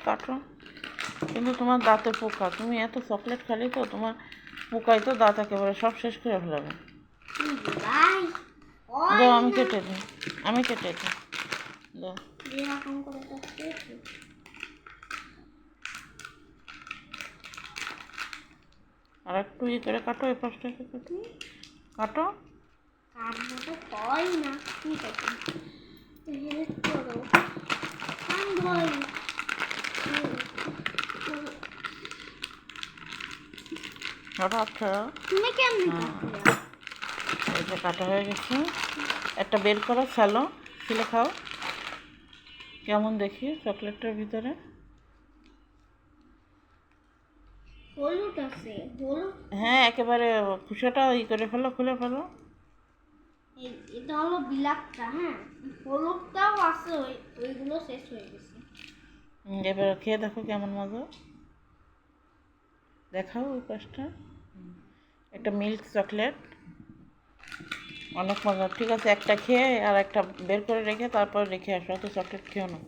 কাটো, কিন্তু তোমার দাঁতে পোকা, তুমি এত চকলেট খালি তো তোমার পোকাই তো দাঁত একেবারে সব শেষ করে ফেলাবে। দাও, আমি কেটে দিই, আমি কেটে দিই, দাও। আর একটু ইয়ে করে কাটো, এই পাশটাকে কাটো, কাটো। হয় না, ঠিক আছে, হেল্প করো। আচ্ছা, তুমি কেমন এই যে কাটা হয়ে গেছে। একটা বের করো, ফেলো, ফেলে খাও, কেমন দেখি চকলেটটার ভিতরে। হলুদ আছে, হলুদ। হ্যাঁ, একেবারে খুশাটা ই করে ফেলো, খুলে ফেলো। এটা হলো বিলাপটা, হ্যাঁ, হলুদটাও আছে, ওইগুলো শেষ হয়ে গেছে। এবার খেয়ে দেখো কেমন মজা, দেখাও ওই পাশটা। একটা মিল্ক চকলেট, অনেক মজা। ঠিক আছে, একটা খেয়ে আর একটা বের করে রেখে তারপর রেখে আসো, তো চকলেট খেও না।